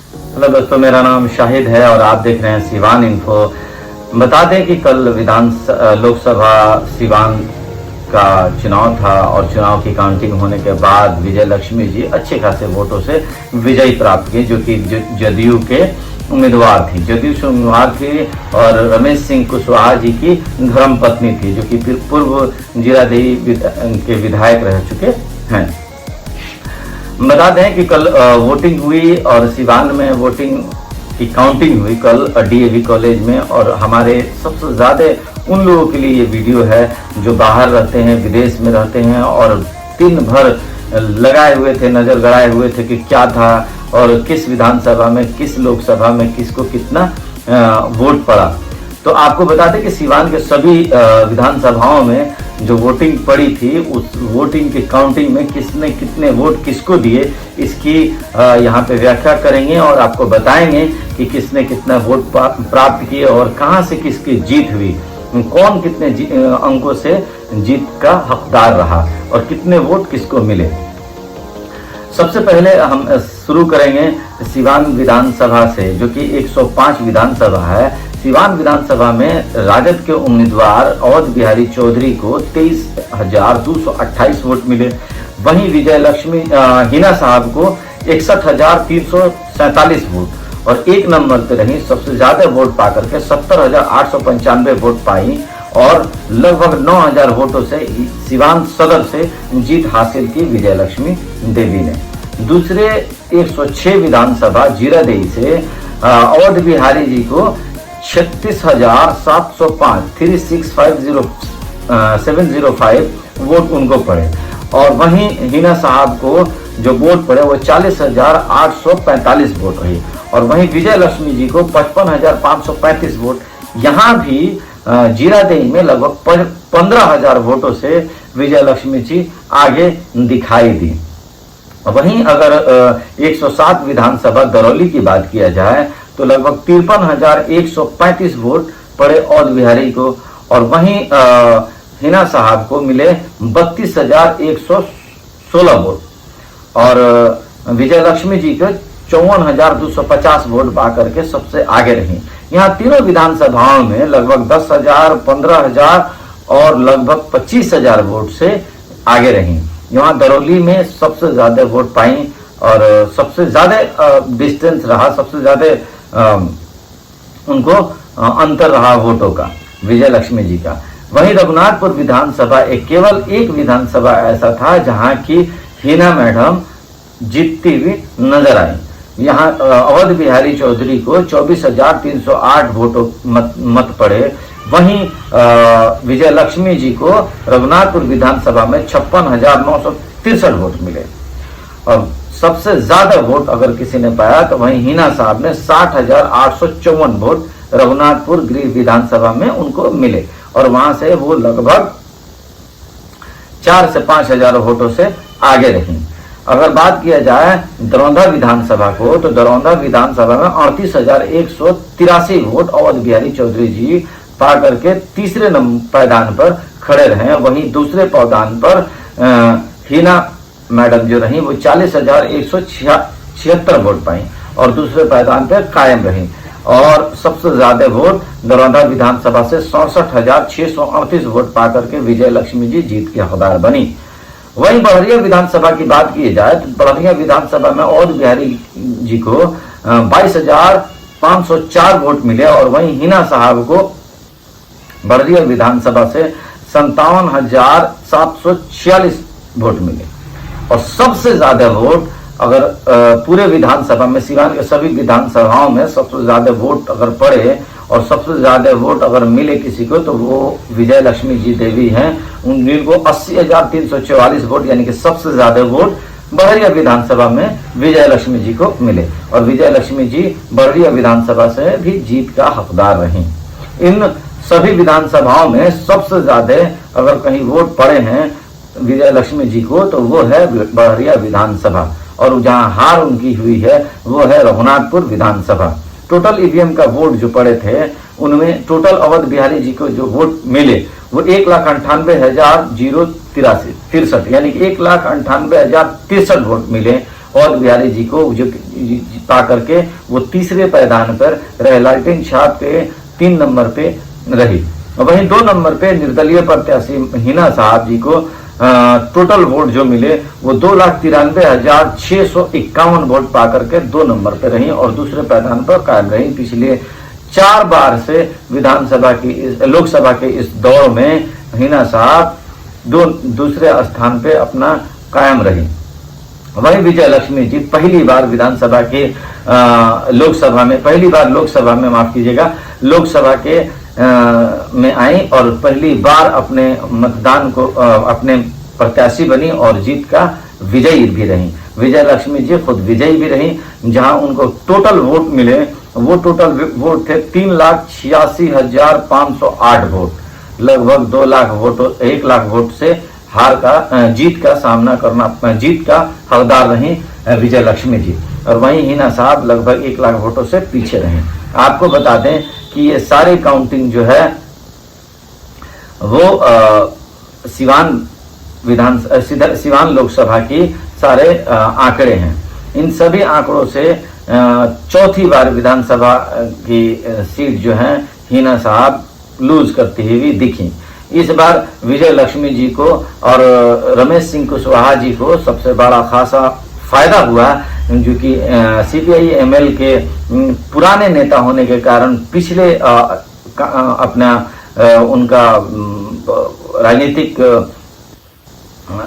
Hello दोस्तों, मेरा नाम शाहिद है और आप देख रहे हैं सिवान इन्फो। बता दें कि कल लोकसभा सिवान का चुनाव था और चुनाव की काउंटिंग होने के बाद विजय लक्ष्मी जी अच्छे खासे वोटों से विजयी प्राप्त की, जो कि जदयू के उम्मीदवार थी। जदयू से उम्मीदवार थी और रमेश सिंह कुशवाहा जी की धर्मपत्नी थी, जो कि पूर्व जीरादेई के विधायक रह चुके हैं। बता दें कि कल वोटिंग हुई और सिवान में वोटिंग की काउंटिंग हुई कल डीएवी कॉलेज में। और हमारे सबसे ज़्यादा उन लोगों के लिए ये वीडियो है जो बाहर रहते हैं, विदेश में रहते हैं और दिन भर लगाए हुए थे, नज़र गड़ाए हुए थे कि क्या था और किस विधानसभा में, किस लोकसभा में किसको कितना वोट पड़ा। तो आपको बता दें कि सिवान के सभी विधानसभाओं में जो वोटिंग पड़ी थी, उस वोटिंग की काउंटिंग में किसने कितने वोट किसको दिए, इसकी यहाँ पे व्याख्या करेंगे और आपको बताएंगे कि किसने कितना वोट प्राप्त किए और कहाँ से किसकी जीत हुई, कौन कितने अंकों से जीत का हकदार रहा और कितने वोट किसको मिले। सबसे पहले हम शुरू करेंगे सिवान विधानसभा से, जो कि 105 विधानसभा है। सिवान विधानसभा में राजद के उम्मीदवार अवध बिहारी चौधरी को 23,228 वोट मिले। वहीं विजय लक्ष्मी हिना साहब को 61,347 वोट और एक नंबर पर रही, सबसे ज्यादा वोट पाकर के 70,895 वोट पाई और लगभग 9,000 वोटों से सिवान सदर से जीत हासिल की विजय लक्ष्मी देवी ने। दूसरे 106 विधानसभा जीरादेई से अवध बिहारी जी को 36,705 वोट उनको पड़े और वहीं हिना साहब को जो वोट पड़े वो 40,845 वोट रही और वहीं विजय लक्ष्मी जी को 55,535 वोट। यहाँ भी जीरादेई में लगभग 15,000 वोटों से विजय लक्ष्मी जी आगे दिखाई दी। वहीं अगर 107 विधानसभा दरौली की बात किया जाए तो लगभग 53,135 वोट पड़े अवध बिहारी को और वहीं हिना साहब को मिले 32,116 वोट और विजय लक्ष्मी जी को 54,250 वोट पा करके सबसे आगे रही। यहाँ तीनों विधानसभाओं में लगभग 10,000, 15,000 और लगभग 25,000 वोट से आगे रही। यहाँ दरौली में सबसे ज्यादा वोट पाई और सबसे ज्यादा डिस्टेंस रहा, सबसे ज्यादा उनको अंतर रहा वोटों का विजय लक्ष्मी जी का। वहीं रघुनाथपुर विधानसभा केवल एक विधानसभा ऐसा था जहां की हिना मैडम जीतती हुई नजर आई। यहाँ अवध बिहारी चौधरी को 24,308 वोटों मत पड़े। वहीं विजय लक्ष्मी जी को रघुनाथपुर विधानसभा में 56,963 वोट मिले और सबसे ज्यादा वोट अगर किसी ने पाया तो वहीं हिना साहब ने 60,854 वोट रघुनाथपुर गृह विधानसभा में उनको मिले और वहां से वो लगभग 4 से 5,000 वोटों से आगे रही। अगर बात किया जाए दरौंधा विधानसभा को तो दरौंधा विधानसभा में 38,183 वोट अवध बिहारी चौधरी जी पा करके तीसरे पायदान पर खड़े रहे। वहीं दूसरे पायदान पर हिना मैडम जो रही वो 40,176 वोट पाई और दूसरे पायदान पर कायम रही और सबसे ज्यादा वोट दरौंधा विधानसभा से 64,638 वोट पा करके विजय लक्ष्मी जी जीत के हकदार बनी। वहीं बड़हरिया विधानसभा की बात की जाए तो बड़हरिया विधानसभा में अवध बिहारी जी को 22,504 वोट मिले और वहीं हिना साहब को बड़हरिया विधानसभा से 57,746 वोट मिले और सबसे ज्यादा वोट अगर पूरे विधानसभा में सिवान के सभी विधानसभाओं में सबसे ज्यादा वोट अगर पड़े और सबसे ज्यादा वोट अगर मिले किसी को तो वो विजय लक्ष्मी जी देवी हैं। उनको 80,344 वोट यानी कि सबसे ज्यादा वोट बड़हरिया विधानसभा में विजय लक्ष्मी जी को मिले और विजय लक्ष्मी जी बड़हरिया विधानसभा से भी जीत का हकदार रही। इन सभी विधानसभाओं में सबसे ज्यादा अगर कहीं वोट पड़े हैं विजय लक्ष्मी जी को तो वो है बड़हरिया विधानसभा और जहां हार उनकी हुई है वो है रघुनाथपुर विधानसभा। टोटल ईवीएम का वोट जो पड़े थे उनमें टोटल अवध बिहारी जी को जो वोट मिले वो 1,98,063 यानी कि 1,98,063 वोट मिले और बिहारी जी को जो पा करके वो तीसरे पायदान पर रहे। लालटेन छाप के 3 नंबर पे रही। वहीं 2 नंबर पे निर्दलीय प्रत्याशी हिना साहब जी को टोटल वोट जो मिले वो 2,93,651 वोट पा करके 2 नंबर पे रही और दूसरे पायदान पर कायम रही। पिछले 4 बार से विधानसभा की लोकसभा के इस दौर में हिना साहब दूसरे स्थान पे अपना कायम रही। वहीं विजय लक्ष्मी जी पहली बार विधानसभा के लोकसभा में माफ कीजिएगा, लोकसभा के में आई और पहली बार अपने मतदान को अपने प्रत्याशी बनी और जीत का विजयी भी रही। विजय लक्ष्मी जी खुद विजयी भी रही, जहां उनको टोटल वोट मिले वो टोटल वोट थे 3,86,508 वोट, लगभग 2 लाख वोट, 1 लाख वोट से जीत का हकदार रही विजय लक्ष्मी जी। और वहीं हिना साहब लगभग 1 लाख वोटों से पीछे रहे। आपको बता दें कि ये सारी काउंटिंग जो है वो सिवान लोकसभा की सारे आंकड़े हैं। इन सभी आंकड़ों से चौथी बार विधानसभा की सीट जो है हिना साहब लूज करती हुई दिखी। इस बार विजय लक्ष्मी जी को और रमेश सिंह कुशवाहा जी को सबसे बड़ा खासा फायदा हुआ, जो कि सीपीआई एमएल के पुराने नेता होने के कारण पिछले उनका राजनीतिक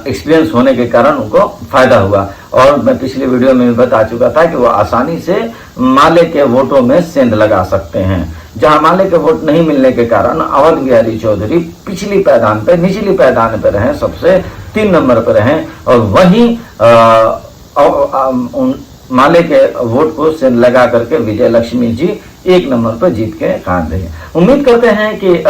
एक्सपीरियंस होने के कारण उनको फायदा हुआ। और मैं पिछले वीडियो में बता चुका था कि वो आसानी से माले के वोटों में सेंध लगा सकते हैं। जहां माले के वोट नहीं मिलने के कारण अवध बिहारी चौधरी निचली पायदान पर रहे, सबसे 3 नंबर पर रहे और वहीं माले के वोट को सेंध लगा करके विजय लक्ष्मी जी 1 नंबर पर जीत के कायम रहे। उम्मीद करते हैं कि